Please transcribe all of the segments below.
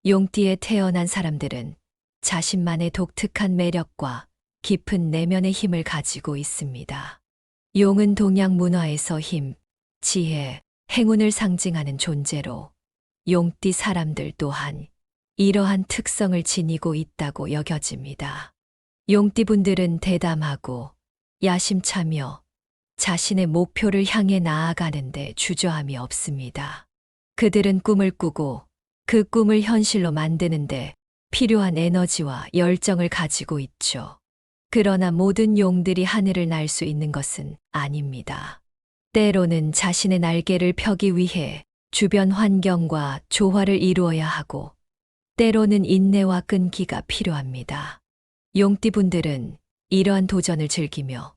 용띠에 태어난 사람들은 자신만의 독특한 매력과 깊은 내면의 힘을 가지고 있습니다. 용은 동양 문화에서 힘, 지혜, 행운을 상징하는 존재로 용띠 사람들 또한 이러한 특성을 지니고 있다고 여겨집니다. 용띠분들은 대담하고 야심차며 자신의 목표를 향해 나아가는데 주저함이 없습니다. 그들은 꿈을 꾸고 그 꿈을 현실로 만드는데 필요한 에너지와 열정을 가지고 있죠. 그러나 모든 용들이 하늘을 날 수 있는 것은 아닙니다. 때로는 자신의 날개를 펴기 위해 주변 환경과 조화를 이루어야 하고, 때로는 인내와 끈기가 필요합니다. 용띠분들은 이러한 도전을 즐기며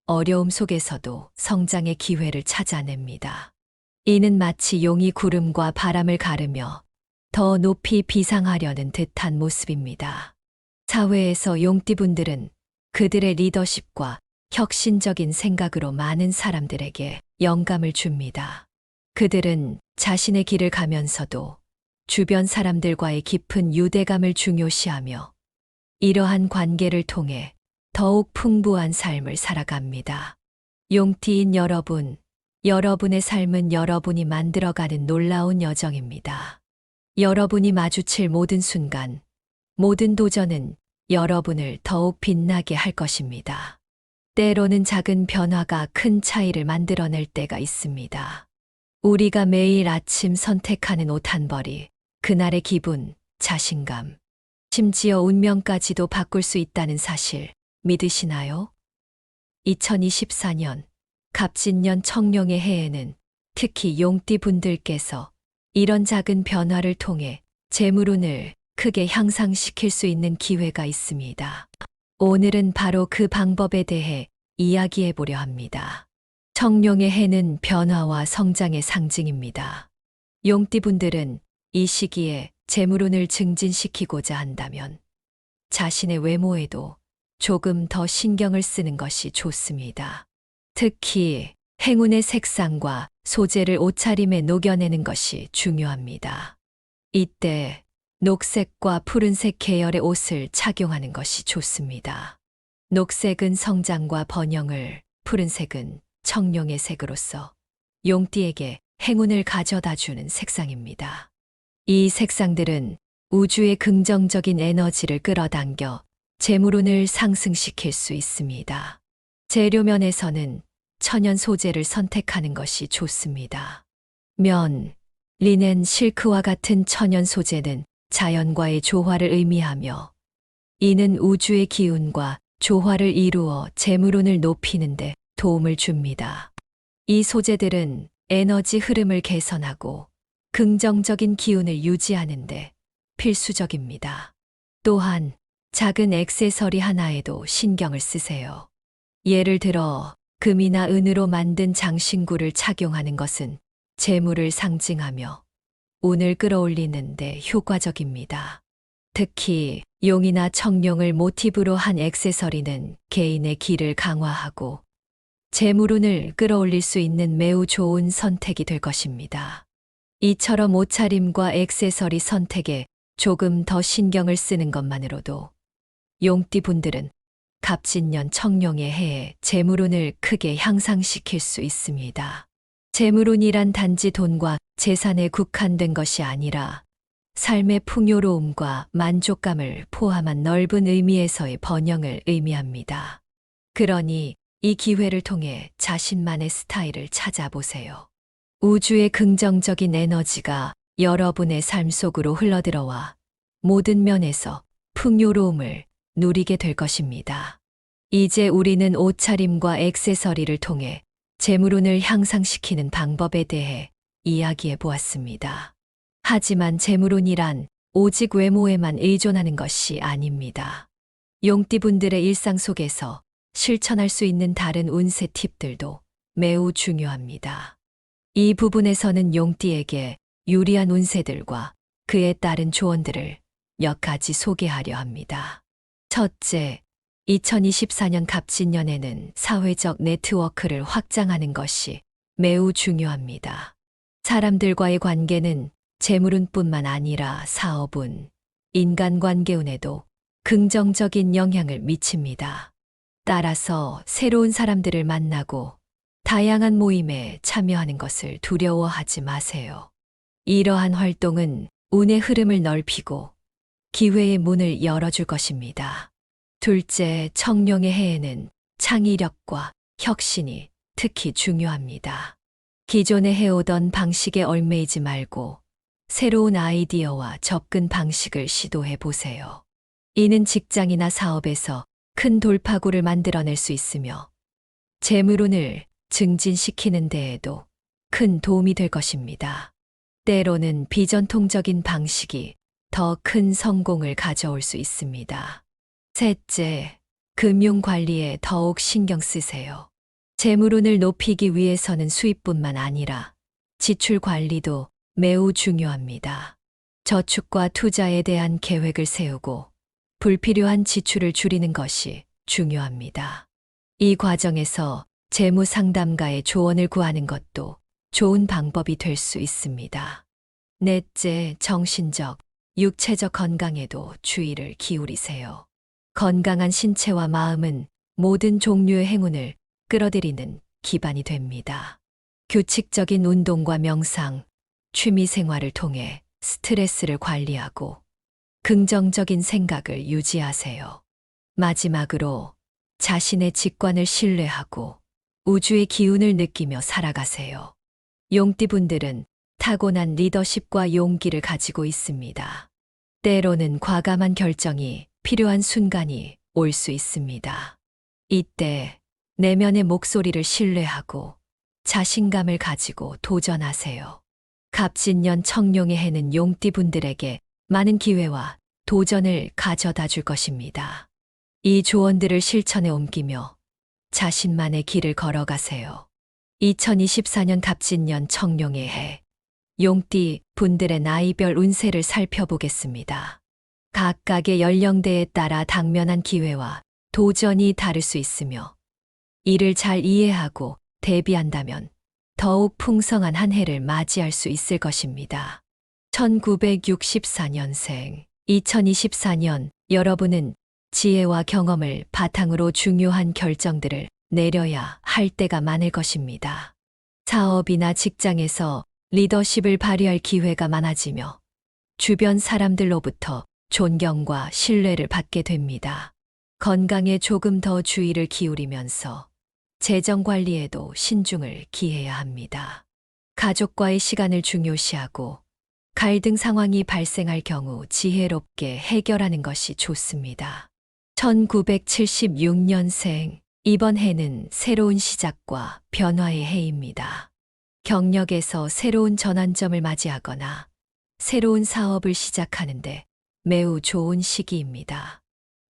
어려움 속에서도 성장의 기회를 찾아냅니다. 이는 마치 용이 구름과 바람을 가르며 더 높이 비상하려는 듯한 모습입니다. 사회에서 용띠분들은 그들의 리더십과 혁신적인 생각으로 많은 사람들에게 영감을 줍니다. 그들은 자신의 길을 가면서도 주변 사람들과의 깊은 유대감을 중요시하며 이러한 관계를 통해 더욱 풍부한 삶을 살아갑니다. 용띠인 여러분, 여러분의 삶은 여러분이 만들어가는 놀라운 여정입니다. 여러분이 마주칠 모든 순간, 모든 도전은 여러분을 더욱 빛나게 할 것입니다. 때로는 작은 변화가 큰 차이를 만들어낼 때가 있습니다. 우리가 매일 아침 선택하는 옷 한 벌이 그날의 기분, 자신감, 심지어 운명까지도 바꿀 수 있다는 사실 믿으시나요? 2024년 갑진년 청룡의 해에는 특히 용띠 분들께서 이런 작은 변화를 통해 재물운을 크게 향상시킬 수 있는 기회가 있습니다. 오늘은 바로 그 방법에 대해 이야기해 보려 합니다. 청룡의 해는 변화와 성장의 상징입니다. 용띠분들은 이 시기에 재물운을 증진시키고자 한다면 자신의 외모에도 조금 더 신경을 쓰는 것이 좋습니다. 특히 행운의 색상과 소재를 옷차림에 녹여내는 것이 중요합니다. 이때 녹색과 푸른색 계열의 옷을 착용하는 것이 좋습니다. 녹색은 성장과 번영을, 푸른색은 청룡의 색으로서 용띠에게 행운을 가져다 주는 색상입니다. 이 색상들은 우주의 긍정적인 에너지를 끌어당겨 재물운을 상승시킬 수 있습니다. 재료면에서는 천연 소재를 선택하는 것이 좋습니다. 면, 리넨, 실크와 같은 천연 소재는 자연과의 조화를 의미하며 이는 우주의 기운과 조화를 이루어 재물운을 높이는 데 도움을 줍니다. 이 소재들은 에너지 흐름을 개선하고 긍정적인 기운을 유지하는 데 필수적입니다. 또한 작은 액세서리 하나에도 신경을 쓰세요. 예를 들어 금이나 은으로 만든 장신구를 착용하는 것은 재물을 상징하며 운을 끌어올리는 데 효과적입니다. 특히 용이나 청룡을 모티브로 한 액세서리는 개인의 기를 강화하고 재물운을 끌어올릴 수 있는 매우 좋은 선택이 될 것입니다. 이처럼 옷차림과 액세서리 선택에 조금 더 신경을 쓰는 것만으로도 용띠 분들은 갑진년 청룡의 해에 재물운을 크게 향상시킬 수 있습니다. 재물운이란 단지 돈과 재산에 국한된 것이 아니라 삶의 풍요로움과 만족감을 포함한 넓은 의미에서의 번영을 의미합니다. 그러니 이 기회를 통해 자신만의 스타일을 찾아보세요. 우주의 긍정적인 에너지가 여러분의 삶 속으로 흘러들어와 모든 면에서 풍요로움을 누리게 될 것입니다. 이제 우리는 옷차림과 액세서리를 통해 재물운을 향상시키는 방법에 대해 이야기해 보았습니다. 하지만 재물운이란 오직 외모에만 의존하는 것이 아닙니다. 용띠분들의 일상 속에서 실천할 수 있는 다른 운세 팁들도 매우 중요합니다. 이 부분에서는 용띠에게 유리한 운세들과 그에 따른 조언들을 몇 가지 소개하려 합니다. 첫째, 2024년 갑진년에는 사회적 네트워크를 확장하는 것이 매우 중요합니다. 사람들과의 관계는 재물운뿐만 아니라 사업운, 인간관계운에도 긍정적인 영향을 미칩니다. 따라서 새로운 사람들을 만나고 다양한 모임에 참여하는 것을 두려워하지 마세요. 이러한 활동은 운의 흐름을 넓히고 기회의 문을 열어줄 것입니다. 둘째, 청룡의 해에는 창의력과 혁신이 특히 중요합니다. 기존에 해오던 방식에 얽매이지 말고 새로운 아이디어와 접근 방식을 시도해 보세요. 이는 직장이나 사업에서 큰 돌파구를 만들어낼 수 있으며 재물운을 증진시키는 데에도 큰 도움이 될 것입니다. 때로는 비전통적인 방식이 더 큰 성공을 가져올 수 있습니다. 셋째, 금융 관리에 더욱 신경 쓰세요. 재물운을 높이기 위해서는 수입뿐만 아니라 지출 관리도 매우 중요합니다. 저축과 투자에 대한 계획을 세우고 불필요한 지출을 줄이는 것이 중요합니다. 이 과정에서 재무 상담가의 조언을 구하는 것도 좋은 방법이 될 수 있습니다. 넷째, 정신적, 육체적 건강에도 주의를 기울이세요. 건강한 신체와 마음은 모든 종류의 행운을 끌어들이는 기반이 됩니다. 규칙적인 운동과 명상, 취미 생활을 통해 스트레스를 관리하고 긍정적인 생각을 유지하세요. 마지막으로 자신의 직관을 신뢰하고 우주의 기운을 느끼며 살아가세요. 용띠분들은 타고난 리더십과 용기를 가지고 있습니다. 때로는 과감한 결정이 필요한 순간이 올 수 있습니다. 이때 내면의 목소리를 신뢰하고 자신감을 가지고 도전하세요. 갑진년 청룡의 해는 용띠분들에게 많은 기회와 도전을 가져다 줄 것입니다. 이 조언들을 실천에 옮기며 자신만의 길을 걸어가세요. 2024년 갑진년 청룡의 해, 용띠 분들의 나이별 운세를 살펴보겠습니다. 각각의 연령대에 따라 당면한 기회와 도전이 다를 수 있으며 이를 잘 이해하고 대비한다면 더욱 풍성한 한 해를 맞이할 수 있을 것입니다. 1964년생, 2024년 여러분은 지혜와 경험을 바탕으로 중요한 결정들을 내려야 할 때가 많을 것입니다. 사업이나 직장에서 리더십을 발휘할 기회가 많아지며 주변 사람들로부터 존경과 신뢰를 받게 됩니다. 건강에 조금 더 주의를 기울이면서 재정 관리에도 신중을 기해야 합니다. 가족과의 시간을 중요시하고 갈등 상황이 발생할 경우 지혜롭게 해결하는 것이 좋습니다. 1976년생, 이번 해는 새로운 시작과 변화의 해입니다. 경력에서 새로운 전환점을 맞이하거나 새로운 사업을 시작하는데 매우 좋은 시기입니다.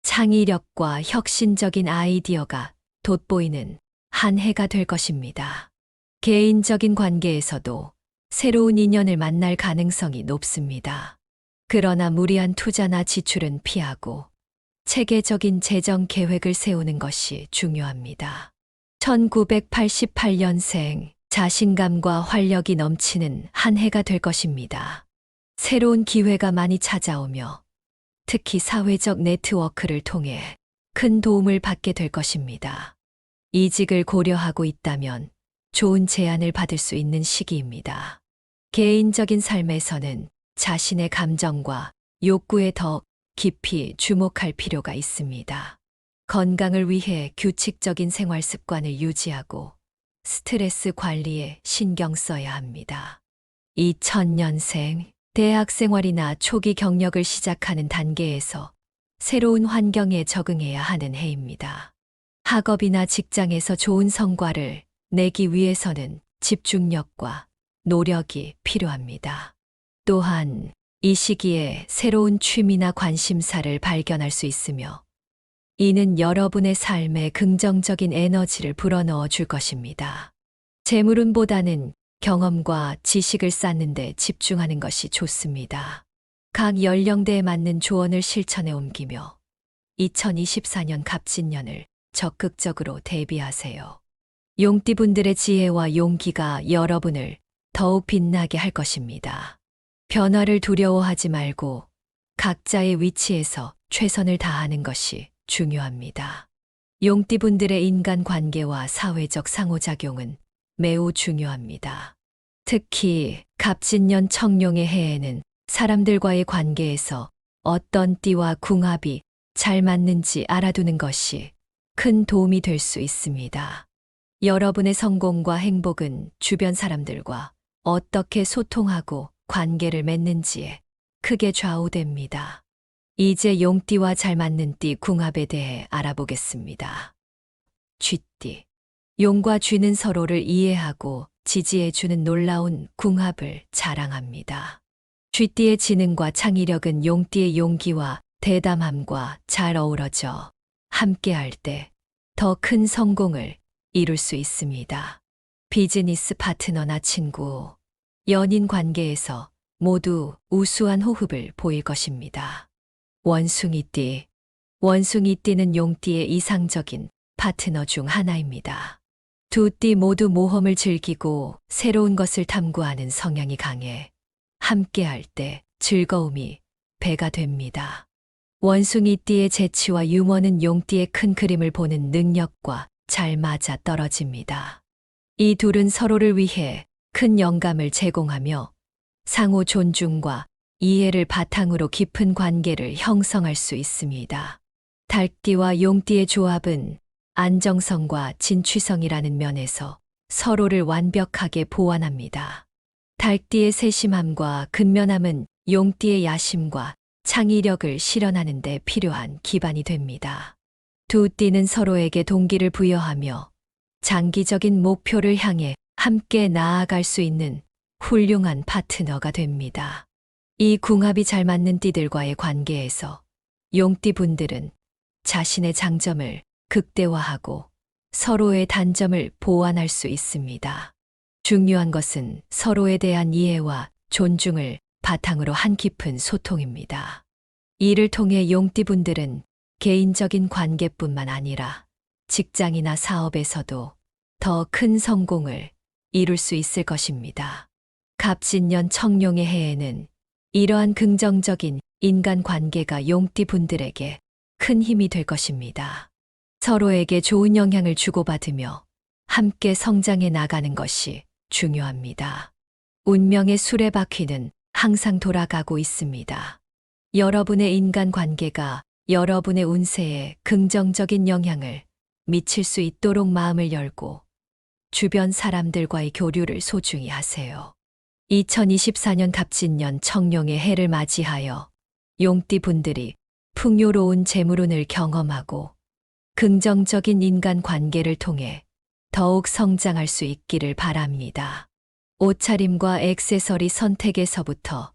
창의력과 혁신적인 아이디어가 돋보이는 한 해가 될 것입니다. 개인적인 관계에서도 새로운 인연을 만날 가능성이 높습니다. 그러나 무리한 투자나 지출은 피하고 체계적인 재정 계획을 세우는 것이 중요합니다. 1988년생, 자신감과 활력이 넘치는 한 해가 될 것입니다. 새로운 기회가 많이 찾아오며 특히 사회적 네트워크를 통해 큰 도움을 받게 될 것입니다. 이직을 고려하고 있다면 좋은 제안을 받을 수 있는 시기입니다. 개인적인 삶에서는 자신의 감정과 욕구에 더 깊이 주목할 필요가 있습니다. 건강을 위해 규칙적인 생활 습관을 유지하고 스트레스 관리에 신경 써야 합니다. 2000년생, 대학 생활이나 초기 경력을 시작하는 단계에서 새로운 환경에 적응해야 하는 해입니다. 학업이나 직장에서 좋은 성과를 내기 위해서는 집중력과 노력이 필요합니다. 또한 이 시기에 새로운 취미나 관심사를 발견할 수 있으며 이는 여러분의 삶에 긍정적인 에너지를 불어넣어 줄 것입니다. 재물운보다는 경험과 지식을 쌓는 데 집중하는 것이 좋습니다. 각 연령대에 맞는 조언을 실천에 옮기며 2024년 갑진년을 적극적으로 대비하세요. 용띠분들의 지혜와 용기가 여러분을 더욱 빛나게 할 것입니다. 변화를 두려워하지 말고 각자의 위치에서 최선을 다하는 것이 중요합니다. 용띠분들의 인간관계와 사회적 상호작용은 매우 중요합니다. 특히 갑진년 청룡의 해에는 사람들과의 관계에서 어떤 띠와 궁합이 잘 맞는지 알아두는 것이 큰 도움이 될 수 있습니다. 여러분의 성공과 행복은 주변 사람들과 어떻게 소통하고 관계를 맺는지에 크게 좌우됩니다. 이제 용띠와 잘 맞는 띠 궁합에 대해 알아보겠습니다. 쥐띠. 용과 쥐는 서로를 이해하고 지지해주는 놀라운 궁합을 자랑합니다. 쥐띠의 지능과 창의력은 용띠의 용기와 대담함과 잘 어우러져 함께할 때 더 큰 성공을 이룰 수 있습니다. 비즈니스 파트너나 친구, 연인 관계에서 모두 우수한 호흡을 보일 것입니다. 원숭이띠. 원숭이띠는 용띠의 이상적인 파트너 중 하나입니다. 두 띠 모두 모험을 즐기고 새로운 것을 탐구하는 성향이 강해 함께할 때 즐거움이 배가 됩니다. 원숭이띠의 재치와 유머는 용띠의 큰 그림을 보는 능력과 잘 맞아 떨어집니다. 이 둘은 서로를 위해 큰 영감을 제공하며 상호 존중과 이해를 바탕으로 깊은 관계를 형성할 수 있습니다. 닭띠와 용띠의 조합은 안정성과 진취성이라는 면에서 서로를 완벽하게 보완합니다. 닭띠의 세심함과 근면함은 용띠의 야심과 창의력을 실현하는 데 필요한 기반이 됩니다. 두 띠는 서로에게 동기를 부여하며 장기적인 목표를 향해 함께 나아갈 수 있는 훌륭한 파트너가 됩니다. 이 궁합이 잘 맞는 띠들과의 관계에서 용띠 분들은 자신의 장점을 극대화하고 서로의 단점을 보완할 수 있습니다. 중요한 것은 서로에 대한 이해와 존중을 바탕으로 한 깊은 소통입니다. 이를 통해 용띠 분들은 개인적인 관계뿐만 아니라 직장이나 사업에서도 더 큰 성공을 이룰 수 있을 것입니다. 갑진년 청룡의 해에는 이러한 긍정적인 인간관계가 용띠 분들에게 큰 힘이 될 것입니다. 서로에게 좋은 영향을 주고받으며 함께 성장해 나가는 것이 중요합니다. 운명의 수레바퀴는 항상 돌아가고 있습니다. 여러분의 인간관계가 여러분의 운세에 긍정적인 영향을 미칠 수 있도록 마음을 열고 주변 사람들과의 교류를 소중히 하세요. 2024년 갑진년 청룡의 해를 맞이하여 용띠 분들이 풍요로운 재물운을 경험하고 긍정적인 인간관계를 통해 더욱 성장할 수 있기를 바랍니다. 옷차림과 액세서리 선택에서부터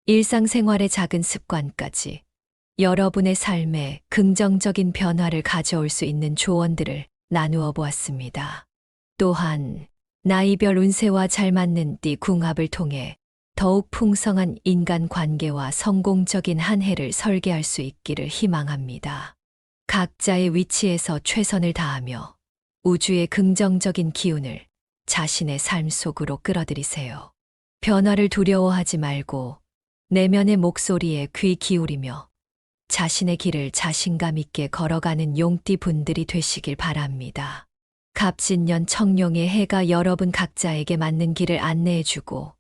일상생활의 작은 습관까지 여러분의 삶에 긍정적인 변화를 가져올 수 있는 조언들을 나누어 보았습니다. 또한 나이별 운세와 잘 맞는 띠 궁합을 통해 더욱 풍성한 인간관계와 성공적인 한 해를 설계할 수 있기를 희망합니다. 각자의 위치에서 최선을 다하며 우주의 긍정적인 기운을 자신의 삶 속으로 끌어들이세요. 변화를 두려워하지 말고 내면의 목소리에 귀 기울이며 자신의 길을 자신감 있게 걸어가는 용띠 분들이 되시길 바랍니다. 갑진년 청룡의 해가 여러분 각자에게 맞는 길을 안내해주고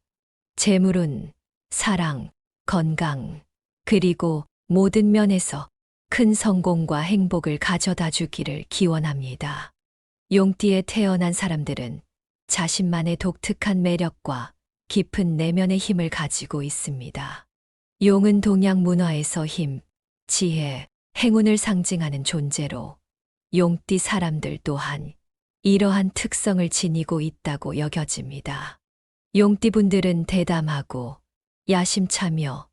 재물운, 사랑, 건강, 그리고 모든 면에서 큰 성공과 행복을 가져다 주기를 기원합니다. 용띠에 태어난 사람들은 자신만의 독특한 매력과 깊은 내면의 힘을 가지고 있습니다. 용은 동양 문화에서 힘, 지혜, 행운을 상징하는 존재로 용띠 사람들 또한 이러한 특성을 지니고 있다고 여겨집니다. 용띠 분들은 대담하고 야심차며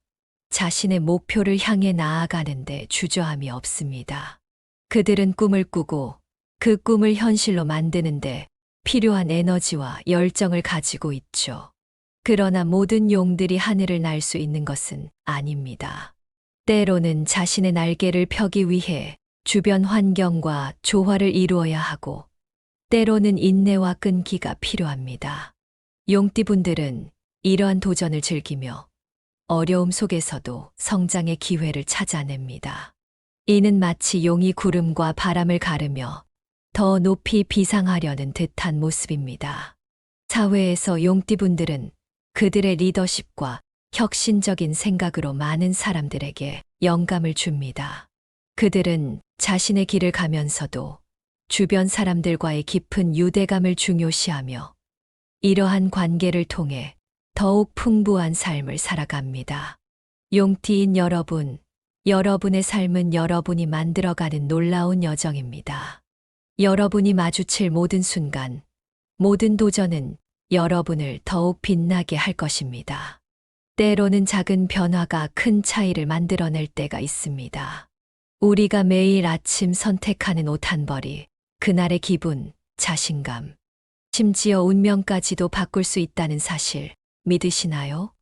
자신의 목표를 향해 나아가는데 주저함이 없습니다. 그들은 꿈을 꾸고 그 꿈을 현실로 만드는데 필요한 에너지와 열정을 가지고 있죠. 그러나 모든 용들이 하늘을 날 수 있는 것은 아닙니다. 때로는 자신의 날개를 펴기 위해 주변 환경과 조화를 이루어야 하고 때로는 인내와 끈기가 필요합니다. 용띠분들은 이러한 도전을 즐기며 어려움 속에서도 성장의 기회를 찾아냅니다. 이는 마치 용이 구름과 바람을 가르며 더 높이 비상하려는 듯한 모습입니다. 사회에서 용띠분들은 그들의 리더십과 혁신적인 생각으로 많은 사람들에게 영감을 줍니다. 그들은 자신의 길을 가면서도 주변 사람들과의 깊은 유대감을 중요시하며 이러한 관계를 통해 더욱 풍부한 삶을 살아갑니다. 용띠인 여러분, 여러분의 삶은 여러분이 만들어가는 놀라운 여정입니다. 여러분이 마주칠 모든 순간, 모든 도전은 여러분을 더욱 빛나게 할 것입니다. 때로는 작은 변화가 큰 차이를 만들어낼 때가 있습니다. 우리가 매일 아침 선택하는 옷 한 벌이 그날의 기분, 자신감, 심지어 운명까지도 바꿀 수 있다는 사실 믿으시나요?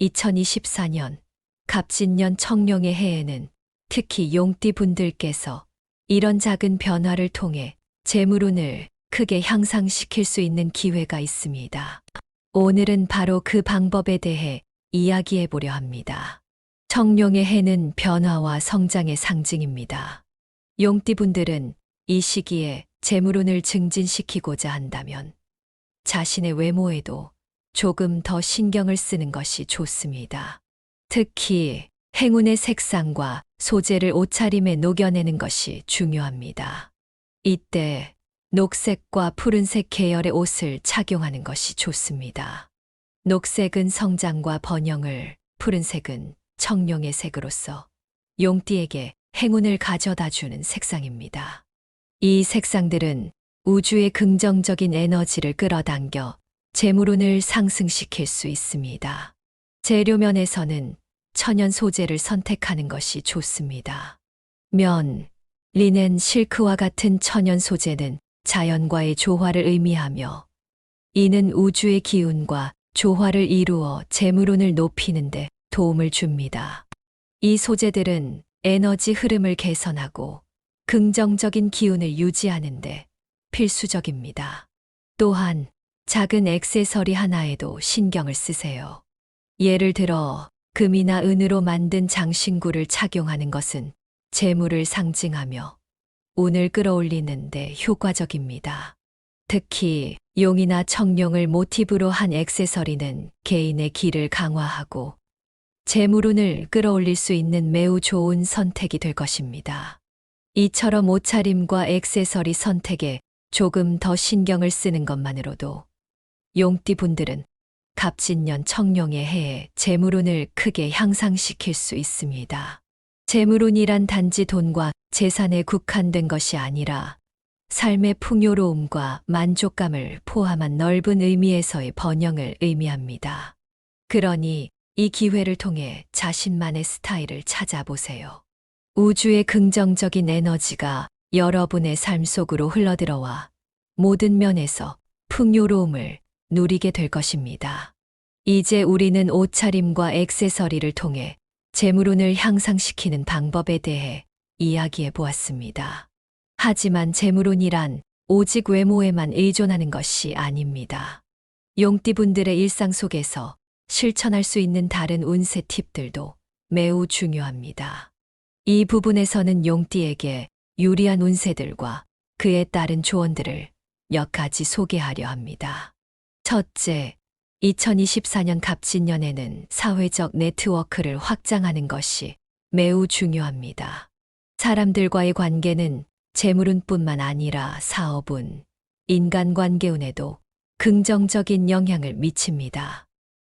2024년 갑진년 청룡의 해에는 특히 용띠 분들께서 이런 작은 변화를 통해 재물운을 크게 향상시킬 수 있는 기회가 있습니다. 오늘은 바로 그 방법에 대해 이야기해 보려 합니다. 청룡의 해는 변화와 성장의 상징입니다. 용띠 분들은 이 시기에 재물운을 증진시키고자 한다면 자신의 외모에도 조금 더 신경을 쓰는 것이 좋습니다. 특히 행운의 색상과 소재를 옷차림에 녹여내는 것이 중요합니다. 이때 녹색과 푸른색 계열의 옷을 착용하는 것이 좋습니다. 녹색은 성장과 번영을, 푸른색은 청룡의 색으로서 용띠에게 행운을 가져다 주는 색상입니다. 이 색상들은 우주의 긍정적인 에너지를 끌어당겨 재물운을 상승시킬 수 있습니다. 재료면에서는 천연 소재를 선택하는 것이 좋습니다. 면, 리넨, 실크와 같은 천연 소재는 자연과의 조화를 의미하며 이는 우주의 기운과 조화를 이루어 재물운을 높이는 데 도움을 줍니다. 이 소재들은 에너지 흐름을 개선하고 긍정적인 기운을 유지하는 데 필수적입니다. 또한 작은 액세서리 하나에도 신경을 쓰세요. 예를 들어 금이나 은으로 만든 장신구를 착용하는 것은 재물을 상징하며 운을 끌어올리는 데 효과적입니다. 특히 용이나 청룡을 모티브로 한 액세서리는 개인의 기를 강화하고 재물운을 끌어올릴 수 있는 매우 좋은 선택이 될 것입니다. 이처럼 옷차림과 액세서리 선택에 조금 더 신경을 쓰는 것만으로도 용띠 분들은 갑진년 청룡의 해에 재물운을 크게 향상시킬 수 있습니다. 재물운이란 단지 돈과 재산에 국한된 것이 아니라 삶의 풍요로움과 만족감을 포함한 넓은 의미에서의 번영을 의미합니다. 그러니 이 기회를 통해 자신만의 스타일을 찾아보세요. 우주의 긍정적인 에너지가 여러분의 삶 속으로 흘러들어와 모든 면에서 풍요로움을 누리게 될 것입니다. 이제 우리는 옷차림과 액세서리를 통해 재물운을 향상시키는 방법에 대해 이야기해 보았습니다. 하지만 재물운이란 오직 외모에만 의존하는 것이 아닙니다. 용띠분들의 일상 속에서 실천할 수 있는 다른 운세 팁들도 매우 중요합니다. 이 부분에서는 용띠에게 유리한 운세들과 그에 따른 조언들을 몇 가지 소개하려 합니다. 첫째, 2024년 갑진년에는 사회적 네트워크를 확장하는 것이 매우 중요합니다. 사람들과의 관계는 재물운뿐만 아니라 사업운, 인간관계운에도 긍정적인 영향을 미칩니다.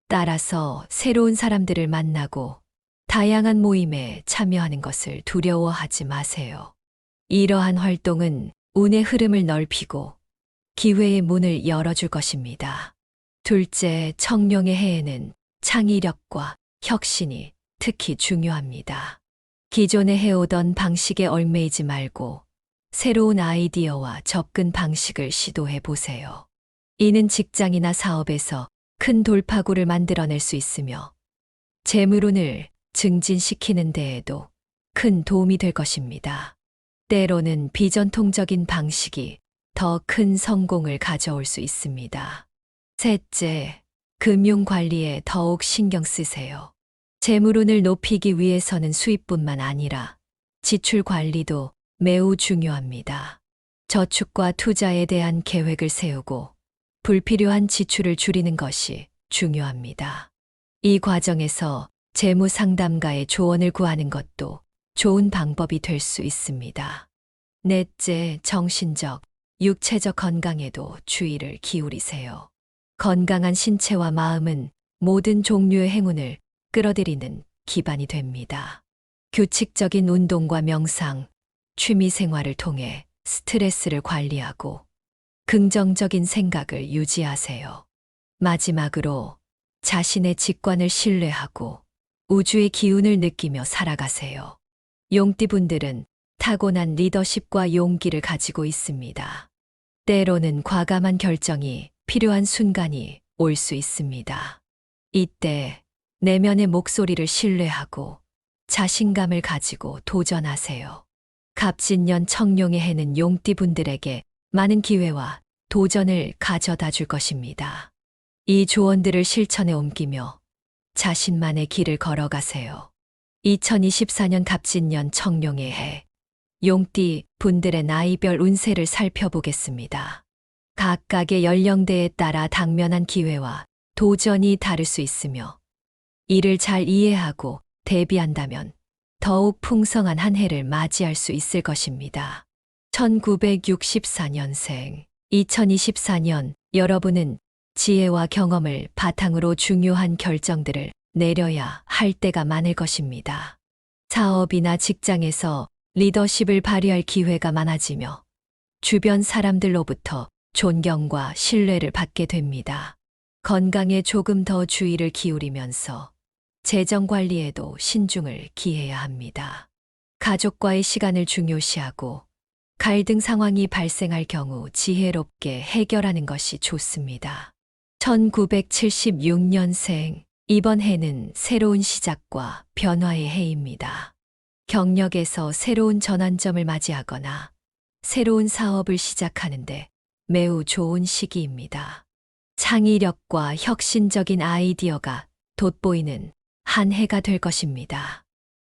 따라서 새로운 사람들을 만나고 다양한 모임에 참여하는 것을 두려워하지 마세요. 이러한 활동은 운의 흐름을 넓히고 기회의 문을 열어줄 것입니다. 둘째, 청룡의 해에는 창의력과 혁신이 특히 중요합니다. 기존에 해오던 방식에 얽매이지 말고 새로운 아이디어와 접근 방식을 시도해 보세요. 이는 직장이나 사업에서 큰 돌파구를 만들어낼 수 있으며 재물운을 증진시키는 데에도 큰 도움이 될 것입니다. 때로는 비전통적인 방식이 더 큰 성공을 가져올 수 있습니다. 셋째, 금융 관리에 더욱 신경 쓰세요. 재물운을 높이기 위해서는 수입뿐만 아니라 지출 관리도 매우 중요합니다. 저축과 투자에 대한 계획을 세우고 불필요한 지출을 줄이는 것이 중요합니다. 이 과정에서 재무 상담가의 조언을 구하는 것도 좋은 방법이 될 수 있습니다. 넷째, 정신적, 육체적 건강에도 주의를 기울이세요. 건강한 신체와 마음은 모든 종류의 행운을 끌어들이는 기반이 됩니다. 규칙적인 운동과 명상, 취미 생활을 통해 스트레스를 관리하고 긍정적인 생각을 유지하세요. 마지막으로 자신의 직관을 신뢰하고 우주의 기운을 느끼며 살아가세요. 용띠분들은 타고난 리더십과 용기를 가지고 있습니다. 때로는 과감한 결정이 필요한 순간이 올 수 있습니다. 이때 내면의 목소리를 신뢰하고 자신감을 가지고 도전하세요. 갑진년 청룡의 해는 용띠분들에게 많은 기회와 도전을 가져다 줄 것입니다. 이 조언들을 실천에 옮기며 자신만의 길을 걸어가세요. 2024년 갑진년 청룡의 해, 용띠 분들의 나이별 운세를 살펴보겠습니다. 각각의 연령대에 따라 당면한 기회와 도전이 다를 수 있으며 이를 잘 이해하고 대비한다면 더욱 풍성한 한 해를 맞이할 수 있을 것입니다. 1964년생, 2024년 여러분은 지혜와 경험을 바탕으로 중요한 결정들을 내려야 할 때가 많을 것입니다. 사업이나 직장에서 리더십을 발휘할 기회가 많아지며 주변 사람들로부터 존경과 신뢰를 받게 됩니다. 건강에 조금 더 주의를 기울이면서 재정 관리에도 신중을 기해야 합니다. 가족과의 시간을 중요시하고 갈등 상황이 발생할 경우 지혜롭게 해결하는 것이 좋습니다. 1976년생, 이번 해는 새로운 시작과 변화의 해입니다. 경력에서 새로운 전환점을 맞이하거나 새로운 사업을 시작하는데 매우 좋은 시기입니다. 창의력과 혁신적인 아이디어가 돋보이는 한 해가 될 것입니다.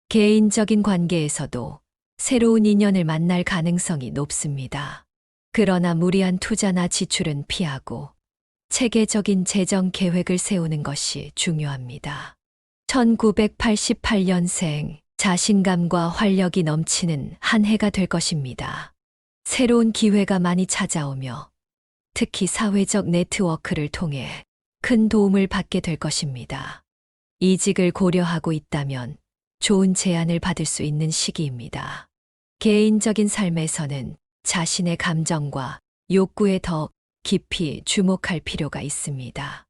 개인적인 관계에서도 새로운 인연을 만날 가능성이 높습니다. 그러나 무리한 투자나 지출은 피하고 체계적인 재정 계획을 세우는 것이 중요합니다. 1988년생, 자신감과 활력이 넘치는 한 해가 될 것입니다. 새로운 기회가 많이 찾아오며 특히 사회적 네트워크를 통해 큰 도움을 받게 될 것입니다. 이직을 고려하고 있다면 좋은 제안을 받을 수 있는 시기입니다. 개인적인 삶에서는 자신의 감정과 욕구에 더 깊이 주목할 필요가 있습니다.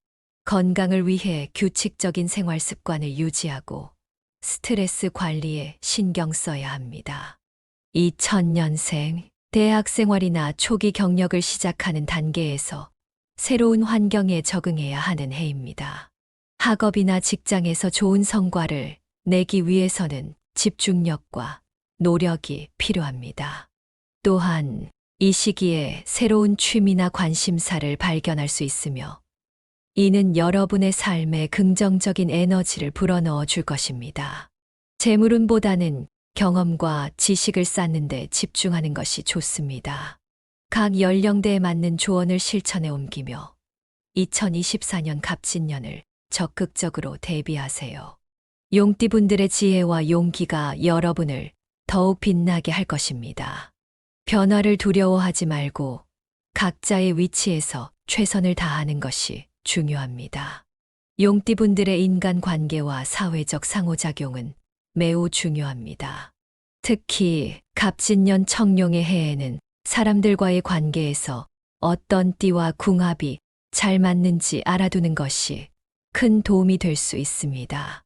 건강을 위해 규칙적인 생활 습관을 유지하고 스트레스 관리에 신경 써야 합니다. 2000년생, 대학 생활이나 초기 경력을 시작하는 단계에서 새로운 환경에 적응해야 하는 해입니다. 학업이나 직장에서 좋은 성과를 내기 위해서는 집중력과 노력이 필요합니다. 또한 이 시기에 새로운 취미나 관심사를 발견할 수 있으며 이는 여러분의 삶에 긍정적인 에너지를 불어넣어 줄 것입니다. 재물운보다는 경험과 지식을 쌓는 데 집중하는 것이 좋습니다. 각 연령대에 맞는 조언을 실천에 옮기며 2024년 갑진년을 적극적으로 대비하세요. 용띠분들의 지혜와 용기가 여러분을 더욱 빛나게 할 것입니다. 변화를 두려워하지 말고 각자의 위치에서 최선을 다하는 것이 중요합니다. 용띠분들의 인간관계와 사회적 상호작용은 매우 중요합니다. 특히 갑진년 청룡의 해에는 사람들과의 관계에서 어떤 띠와 궁합이 잘 맞는지 알아두는 것이 큰 도움이 될 수 있습니다.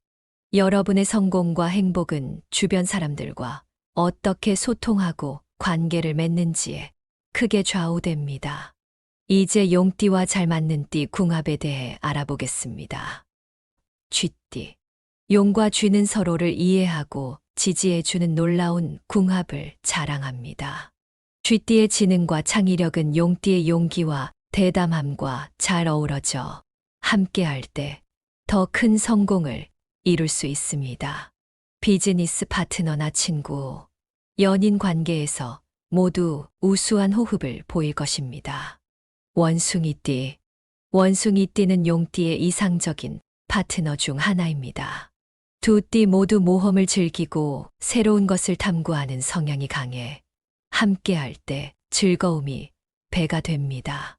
여러분의 성공과 행복은 주변 사람들과 어떻게 소통하고 관계를 맺는지에 크게 좌우됩니다. 이제 용띠와 잘 맞는 띠 궁합에 대해 알아보겠습니다. 쥐띠. 용과 쥐는 서로를 이해하고 지지해주는 놀라운 궁합을 자랑합니다. 쥐띠의 지능과 창의력은 용띠의 용기와 대담함과 잘 어우러져 함께할 때 더 큰 성공을 이룰 수 있습니다. 비즈니스 파트너나 친구, 연인 관계에서 모두 우수한 호흡을 보일 것입니다. 원숭이띠. 원숭이띠는 용띠의 이상적인 파트너 중 하나입니다. 두 띠 모두 모험을 즐기고 새로운 것을 탐구하는 성향이 강해 함께할 때 즐거움이 배가 됩니다.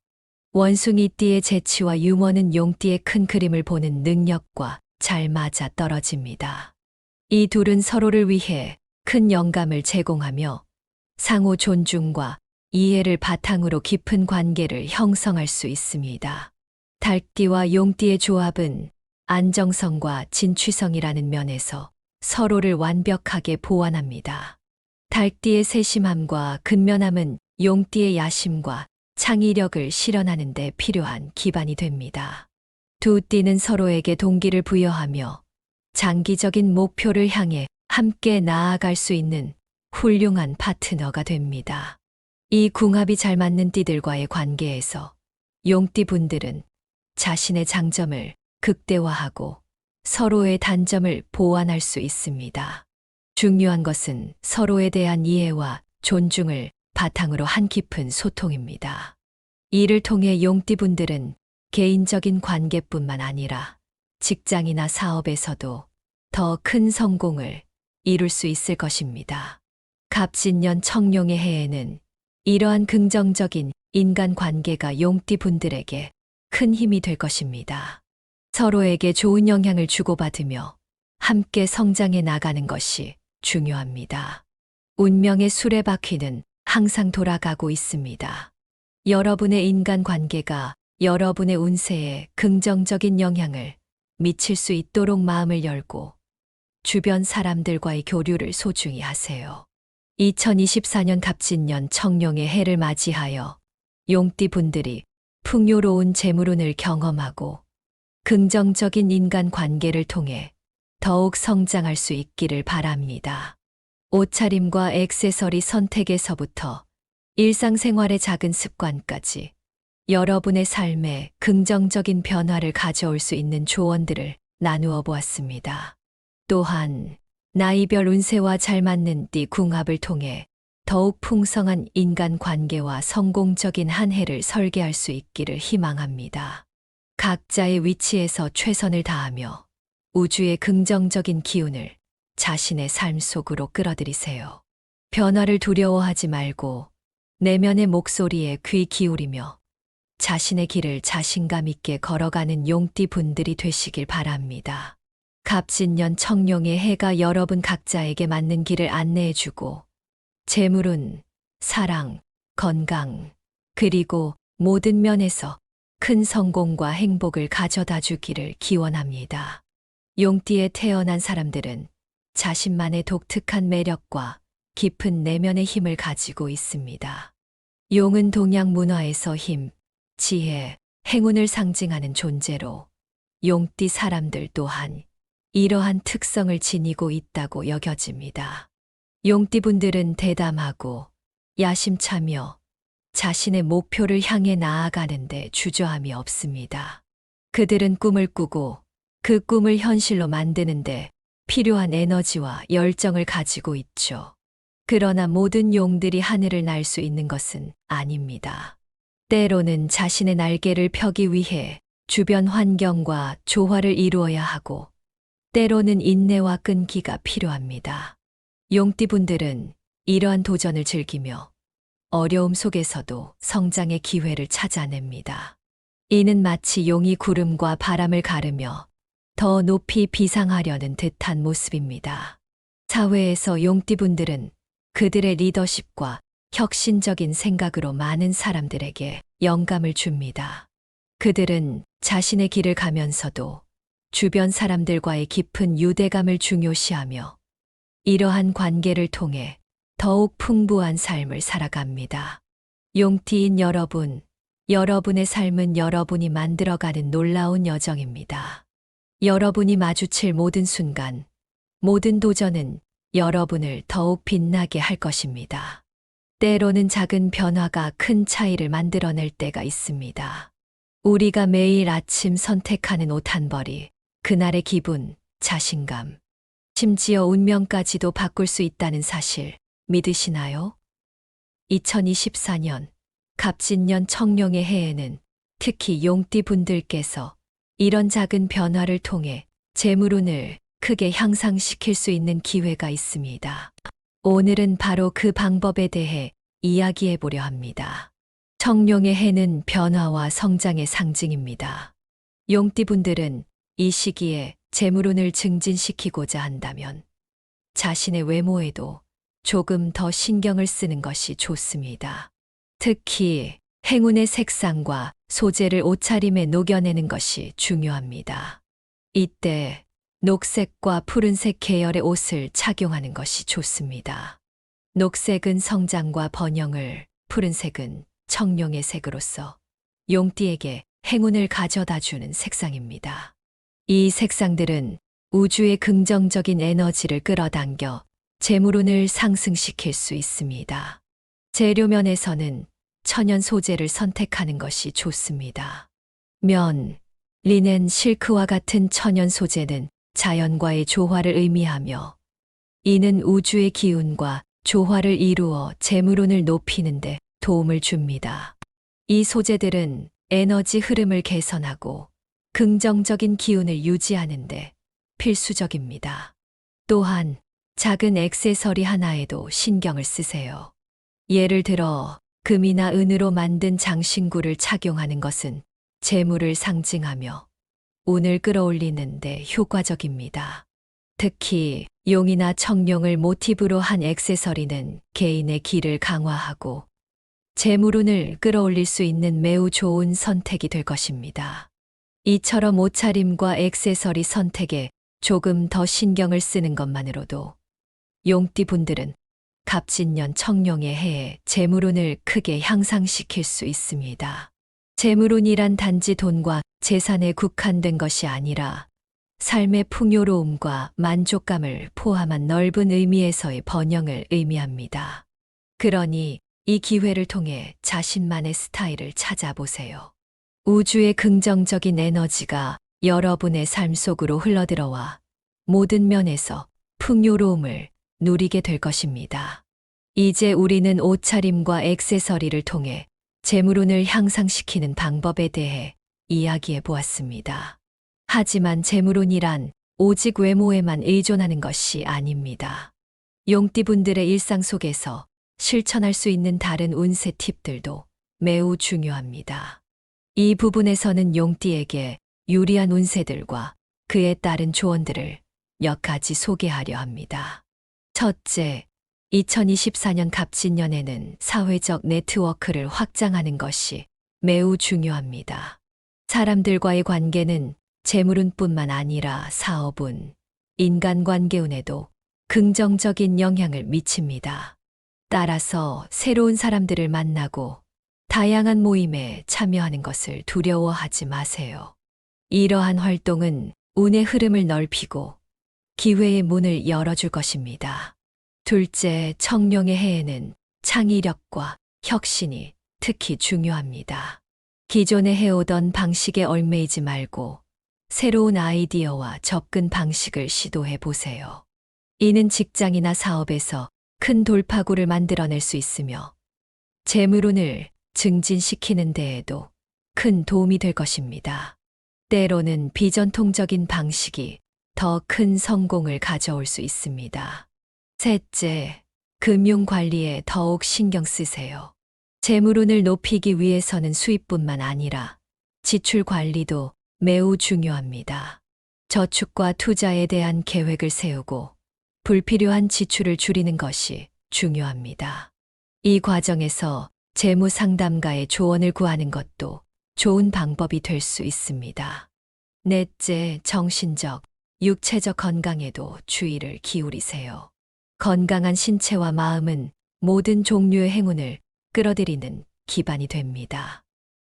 원숭이띠의 재치와 유머는 용띠의 큰 그림을 보는 능력과 잘 맞아 떨어집니다. 이 둘은 서로를 위해 큰 영감을 제공하며 상호 존중과 이해를 바탕으로 깊은 관계를 형성할 수 있습니다. 닭띠와 용띠의 조합은 안정성과 진취성이라는 면에서 서로를 완벽하게 보완합니다. 닭띠의 세심함과 근면함은 용띠의 야심과 창의력을 실현하는 데 필요한 기반이 됩니다. 두 띠는 서로에게 동기를 부여하며 장기적인 목표를 향해 함께 나아갈 수 있는 훌륭한 파트너가 됩니다. 이 궁합이 잘 맞는 띠들과의 관계에서 용띠 분들은 자신의 장점을 극대화하고 서로의 단점을 보완할 수 있습니다. 중요한 것은 서로에 대한 이해와 존중을 바탕으로 한 깊은 소통입니다. 이를 통해 용띠 분들은 개인적인 관계뿐만 아니라 직장이나 사업에서도 더 큰 성공을 이룰 수 있을 것입니다. 갑진년 청룡의 해에는 이러한 긍정적인 인간 관계가 용띠 분들에게 큰 힘이 될 것입니다. 서로에게 좋은 영향을 주고받으며 함께 성장해 나가는 것이 중요합니다. 운명의 수레바퀴는 항상 돌아가고 있습니다. 여러분의 인간 관계가 여러분의 운세에 긍정적인 영향을 미칠 수 있도록 마음을 열고 주변 사람들과의 교류를 소중히 하세요. 2024년 갑진년 청룡의 해를 맞이하여 용띠 분들이 풍요로운 재물운을 경험하고 긍정적인 인간 관계를 통해 더욱 성장할 수 있기를 바랍니다. 옷차림과 액세서리 선택에서부터 일상생활의 작은 습관까지 여러분의 삶에 긍정적인 변화를 가져올 수 있는 조언들을 나누어 보았습니다. 또한 나이별 운세와 잘 맞는 띠 궁합을 통해 더욱 풍성한 인간 관계와 성공적인 한 해를 설계할 수 있기를 희망합니다. 각자의 위치에서 최선을 다하며 우주의 긍정적인 기운을 자신의 삶 속으로 끌어들이세요. 변화를 두려워하지 말고 내면의 목소리에 귀 기울이며 자신의 길을 자신감 있게 걸어가는 용띠 분들이 되시길 바랍니다. 갑진년 청룡의 해가 여러분 각자에게 맞는 길을 안내해주고 재물운, 사랑, 건강, 그리고 모든 면에서 큰 성공과 행복을 가져다 주기를 기원합니다. 용띠에 태어난 사람들은 자신만의 독특한 매력과 깊은 내면의 힘을 가지고 있습니다. 용은 동양 문화에서 힘, 지혜, 행운을 상징하는 존재로 용띠 사람들 또한 이러한 특성을 지니고 있다고 여겨집니다. 용띠 분들은 대담하고 야심차며 자신의 목표를 향해 나아가는데 주저함이 없습니다. 그들은 꿈을 꾸고 그 꿈을 현실로 만드는데 필요한 에너지와 열정을 가지고 있죠. 그러나 모든 용들이 하늘을 날 수 있는 것은 아닙니다. 때로는 자신의 날개를 펴기 위해 주변 환경과 조화를 이루어야 하고 때로는 인내와 끈기가 필요합니다. 용띠분들은 이러한 도전을 즐기며 어려움 속에서도 성장의 기회를 찾아냅니다. 이는 마치 용이 구름과 바람을 가르며 더 높이 비상하려는 듯한 모습입니다. 사회에서 용띠분들은 그들의 리더십과 혁신적인 생각으로 많은 사람들에게 영감을 줍니다. 그들은 자신의 길을 가면서도 주변 사람들과의 깊은 유대감을 중요시하며 이러한 관계를 통해 더욱 풍부한 삶을 살아갑니다. 용띠인 여러분, 여러분의 삶은 여러분이 만들어가는 놀라운 여정입니다. 여러분이 마주칠 모든 순간, 모든 도전은 여러분을 더욱 빛나게 할 것입니다. 때로는 작은 변화가 큰 차이를 만들어낼 때가 있습니다. 우리가 매일 아침 선택하는 옷 한 벌이 그날의 기분, 자신감, 심지어 운명까지도 바꿀 수 있다는 사실 믿으시나요? 2024년 갑진년 청룡의 해에는 특히 용띠 분들께서 이런 작은 변화를 통해 재물운을 크게 향상시킬 수 있는 기회가 있습니다. 오늘은 바로 그 방법에 대해 이야기해 보려 합니다. 청룡의 해는 변화와 성장의 상징입니다. 용띠 분들은 이 시기에 재물운을 증진시키고자 한다면 자신의 외모에도 조금 더 신경을 쓰는 것이 좋습니다. 특히 행운의 색상과 소재를 옷차림에 녹여내는 것이 중요합니다. 이때 녹색과 푸른색 계열의 옷을 착용하는 것이 좋습니다. 녹색은 성장과 번영을, 푸른색은 청룡의 색으로서 용띠에게 행운을 가져다 주는 색상입니다. 이 색상들은 우주의 긍정적인 에너지를 끌어당겨 재물운을 상승시킬 수 있습니다. 재료면에서는 천연 소재를 선택하는 것이 좋습니다. 면, 리넨, 실크와 같은 천연 소재는 자연과의 조화를 의미하며 이는 우주의 기운과 조화를 이루어 재물운을 높이는 데 도움을 줍니다. 이 소재들은 에너지 흐름을 개선하고 긍정적인 기운을 유지하는 데 필수적입니다. 또한 작은 액세서리 하나에도 신경을 쓰세요. 예를 들어 금이나 은으로 만든 장신구를 착용하는 것은 재물을 상징하며 운을 끌어올리는 데 효과적입니다. 특히 용이나 청룡을 모티브로 한 액세서리는 개인의 기를 강화하고 재물운을 끌어올릴 수 있는 매우 좋은 선택이 될 것입니다. 이처럼 옷차림과 액세서리 선택에 조금 더 신경을 쓰는 것만으로도 용띠 분들은 갑진년 청룡의 해에 재물운을 크게 향상시킬 수 있습니다. 재물운이란 단지 돈과 재산에 국한된 것이 아니라 삶의 풍요로움과 만족감을 포함한 넓은 의미에서의 번영을 의미합니다. 그러니 이 기회를 통해 자신만의 스타일을 찾아보세요. 우주의 긍정적인 에너지가 여러분의 삶 속으로 흘러들어와 모든 면에서 풍요로움을 누리게 될 것입니다. 이제 우리는 옷차림과 액세서리를 통해 재물운을 향상시키는 방법에 대해 이야기해 보았습니다. 하지만 재물운이란 오직 외모에만 의존하는 것이 아닙니다. 용띠분들의 일상 속에서 실천할 수 있는 다른 운세 팁들도 매우 중요합니다. 이 부분에서는 용띠에게 유리한 운세들과 그에 따른 조언들을 몇 가지 소개하려 합니다. 첫째, 2024년 갑진년에는 사회적 네트워크를 확장하는 것이 매우 중요합니다. 사람들과의 관계는 재물운뿐만 아니라 사업운, 인간관계운에도 긍정적인 영향을 미칩니다. 따라서 새로운 사람들을 만나고 다양한 모임에 참여하는 것을 두려워하지 마세요. 이러한 활동은 운의 흐름을 넓히고 기회의 문을 열어줄 것입니다. 둘째, 청룡의 해에는 창의력과 혁신이 특히 중요합니다. 기존에 해오던 방식에 얽매이지 말고 새로운 아이디어와 접근 방식을 시도해 보세요. 이는 직장이나 사업에서 큰 돌파구를 만들어낼 수 있으며 재물운을 증진시키는 데에도 큰 도움이 될 것입니다. 때로는 비전통적인 방식이 더 큰 성공을 가져올 수 있습니다. 셋째, 금융관리에 더욱 신경 쓰세요. 재물운을 높이기 위해서는 수입뿐만 아니라 지출 관리도 매우 중요합니다. 저축과 투자에 대한 계획을 세우고 불필요한 지출을 줄이는 것이 중요합니다. 이 과정에서 재무 상담가의 조언을 구하는 것도 좋은 방법이 될 수 있습니다. 넷째, 정신적, 육체적 건강에도 주의를 기울이세요. 건강한 신체와 마음은 모든 종류의 행운을 끌어들이는 기반이 됩니다.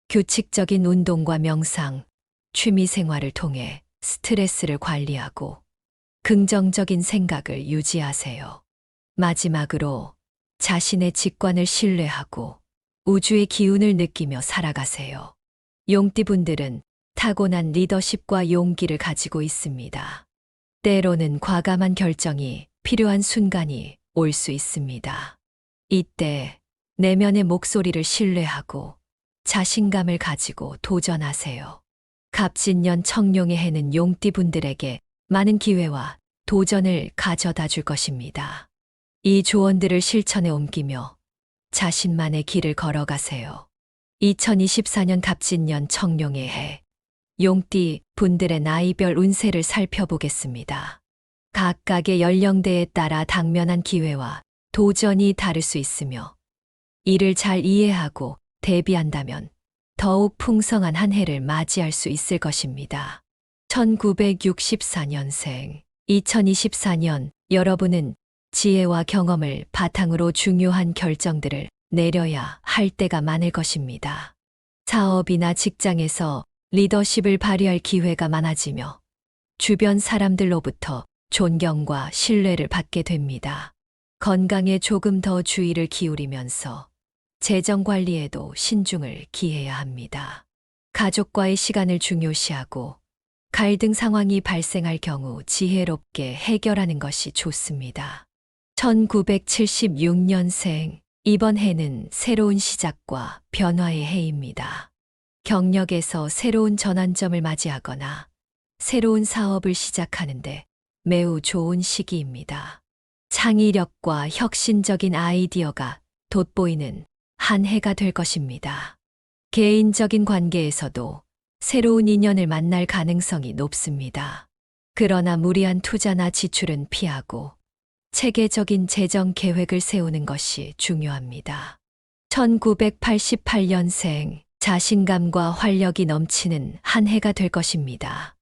규칙적인 운동과 명상, 취미 생활을 통해 스트레스를 관리하고 긍정적인 생각을 유지하세요. 마지막으로 자신의 직관을 신뢰하고 우주의 기운을 느끼며 살아가세요. 용띠분들은 타고난 리더십과 용기를 가지고 있습니다. 때로는 과감한 결정이 필요한 순간이 올 수 있습니다. 이때 내면의 목소리를 신뢰하고 자신감을 가지고 도전하세요. 갑진년 청룡의 해는 용띠분들에게 많은 기회와 도전을 가져다 줄 것입니다. 이 조언들을 실천에 옮기며 자신만의 길을 걸어가세요. 2024년 갑진년 청룡의 해, 용띠 분들의 나이별 운세를 살펴보겠습니다. 각각의 연령대에 따라 당면한 기회와 도전이 다를 수 있으며 이를 잘 이해하고 대비한다면 더욱 풍성한 한 해를 맞이할 수 있을 것입니다. 1964년생, 2024년 여러분은 지혜와 경험을 바탕으로 중요한 결정들을 내려야 할 때가 많을 것입니다. 사업이나 직장에서 리더십을 발휘할 기회가 많아지며 주변 사람들로부터 존경과 신뢰를 받게 됩니다. 건강에 조금 더 주의를 기울이면서 재정 관리에도 신중을 기해야 합니다. 가족과의 시간을 중요시하고 갈등 상황이 발생할 경우 지혜롭게 해결하는 것이 좋습니다. 1976년생, 이번 해는 새로운 시작과 변화의 해입니다. 경력에서 새로운 전환점을 맞이하거나 새로운 사업을 시작하는데 매우 좋은 시기입니다. 창의력과 혁신적인 아이디어가 돋보이는 한 해가 될 것입니다. 개인적인 관계에서도 새로운 인연을 만날 가능성이 높습니다. 그러나 무리한 투자나 지출은 피하고 체계적인 재정 계획을 세우는 것이 중요합니다. 1988년생, 자신감과 활력이 넘치는 한 해가 될 것입니다.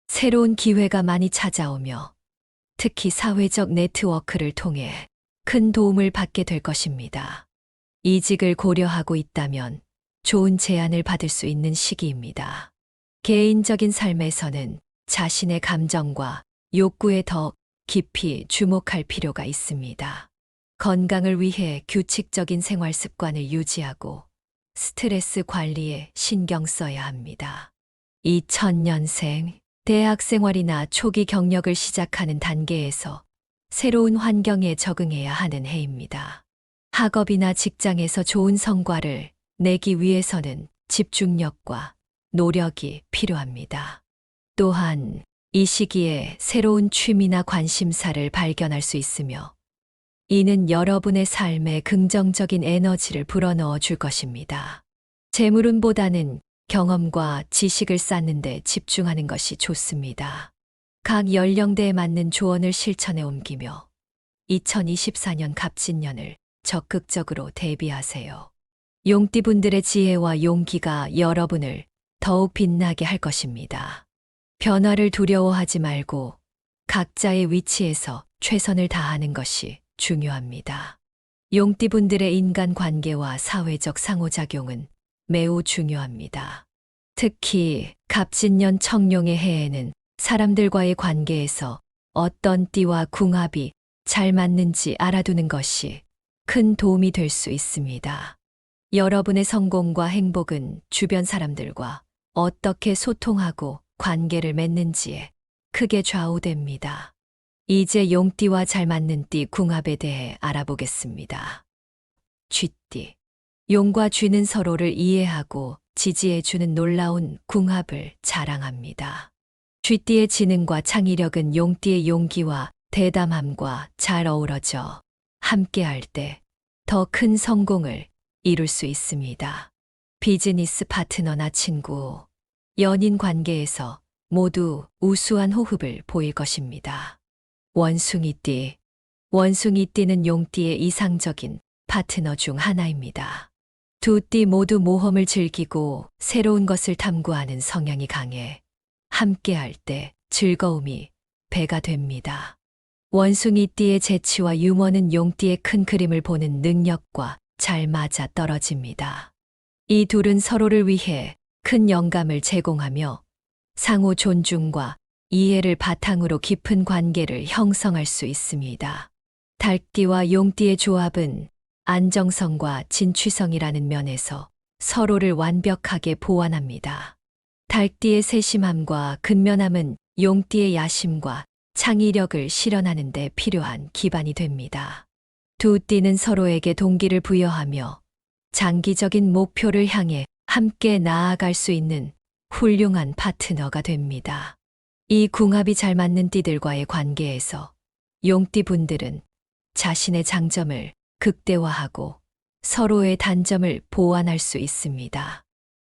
새로운 기회가 많이 찾아오며 특히 사회적 네트워크를 통해 큰 도움을 받게 될 것입니다. 이직을 고려하고 있다면 좋은 제안을 받을 수 있는 시기입니다. 개인적인 삶에서는 자신의 감정과 욕구에 더 깊이 주목할 필요가 있습니다. 건강을 위해 규칙적인 생활 습관을 유지하고 스트레스 관리에 신경 써야 합니다. 2000년생, 대학 생활이나 초기 경력을 시작하는 단계에서 새로운 환경에 적응해야 하는 해입니다. 학업이나 직장에서 좋은 성과를 내기 위해서는 집중력과 노력이 필요합니다. 또한 이 시기에 새로운 취미나 관심사를 발견할 수 있으며 이는 여러분의 삶에 긍정적인 에너지를 불어넣어 줄 것입니다. 재물운보다는 경험과 지식을 쌓는 데 집중하는 것이 좋습니다. 각 연령대에 맞는 조언을 실천에 옮기며 2024년 갑진년을 적극적으로 대비하세요. 용띠분들의 지혜와 용기가 여러분을 더욱 빛나게 할 것입니다. 변화를 두려워하지 말고 각자의 위치에서 최선을 다하는 것이 중요합니다. 용띠분들의 인간관계와 사회적 상호작용은 매우 중요합니다. 특히 갑진년 청룡의 해에는 사람들과의 관계에서 어떤 띠와 궁합이 잘 맞는지 알아두는 것이 큰 도움이 될 수 있습니다. 여러분의 성공과 행복은 주변 사람들과 어떻게 소통하고 관계를 맺는지에 크게 좌우됩니다. 이제 용띠와 잘 맞는 띠 궁합에 대해 알아보겠습니다. 쥐띠. 용과 쥐는 서로를 이해하고 지지해주는 놀라운 궁합을 자랑합니다. 쥐띠의 지능과 창의력은 용띠의 용기와 대담함과 잘 어우러져 함께할 때 더 큰 성공을 이룰 수 있습니다. 비즈니스 파트너나 친구, 연인 관계에서 모두 우수한 호흡을 보일 것입니다. 원숭이띠. 원숭이띠는 용띠의 이상적인 파트너 중 하나입니다. 두 띠 모두 모험을 즐기고 새로운 것을 탐구하는 성향이 강해 함께할 때 즐거움이 배가 됩니다. 원숭이띠의 재치와 유머는 용띠의 큰 그림을 보는 능력과 잘 맞아 떨어집니다. 이 둘은 서로를 위해 큰 영감을 제공하며 상호 존중과 이해를 바탕으로 깊은 관계를 형성할 수 있습니다. 달띠와 용띠의 조합은 안정성과 진취성이라는 면에서 서로를 완벽하게 보완합니다. 달띠의 세심함과 근면함은 용띠의 야심과 창의력을 실현하는 데 필요한 기반이 됩니다. 두 띠는 서로에게 동기를 부여하며 장기적인 목표를 향해 함께 나아갈 수 있는 훌륭한 파트너가 됩니다. 이 궁합이 잘 맞는 띠들과의 관계에서 용띠 분들은 자신의 장점을 극대화하고 서로의 단점을 보완할 수 있습니다.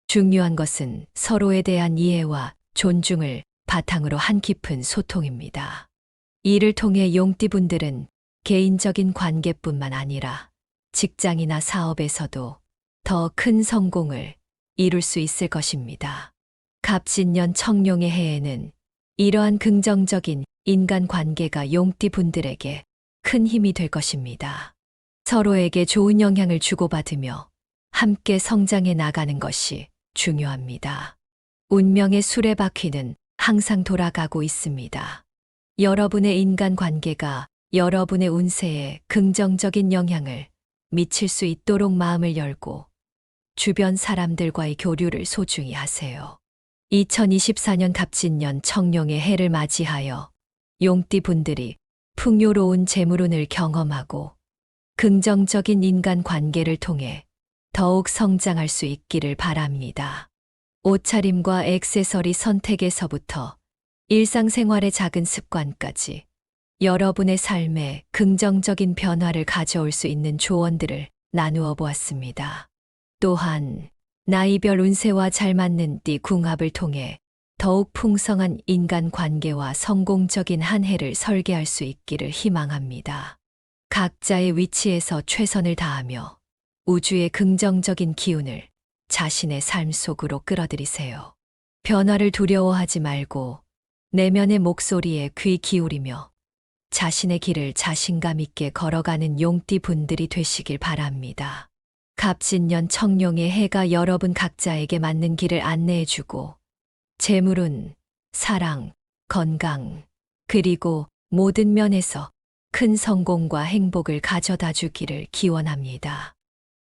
중요한 것은 서로에 대한 이해와 존중을 바탕으로 한 깊은 소통입니다. 이를 통해 용띠 분들은 개인적인 관계뿐만 아니라 직장이나 사업에서도 더 큰 성공을 이룰 수 있을 것입니다. 갑진년 청룡의 해에는 이러한 긍정적인 인간관계가 용띠 분들에게 큰 힘이 될 것입니다. 서로에게 좋은 영향을 주고받으며 함께 성장해 나가는 것이 중요합니다. 운명의 수레바퀴는 항상 돌아가고 있습니다. 여러분의 인간관계가 여러분의 운세에 긍정적인 영향을 미칠 수 있도록 마음을 열고 주변 사람들과의 교류를 소중히 하세요. 2024년 갑진년 청룡의 해를 맞이하여 용띠 분들이 풍요로운 재물운을 경험하고 긍정적인 인간관계를 통해 더욱 성장할 수 있기를 바랍니다. 옷차림과 액세서리 선택에서부터 일상생활의 작은 습관까지 여러분의 삶에 긍정적인 변화를 가져올 수 있는 조언들을 나누어 보았습니다. 또한 나이별 운세와 잘 맞는 띠 궁합을 통해 더욱 풍성한 인간관계와 성공적인 한 해를 설계할 수 있기를 희망합니다. 각자의 위치에서 최선을 다하며 우주의 긍정적인 기운을 자신의 삶 속으로 끌어들이세요. 변화를 두려워하지 말고 내면의 목소리에 귀 기울이며 자신의 길을 자신감 있게 걸어가는 용띠 분들이 되시길 바랍니다. 갑진년 청룡의 해가 여러분 각자에게 맞는 길을 안내해주고 재물운, 사랑, 건강, 그리고 모든 면에서 큰 성공과 행복을 가져다 주기를 기원합니다.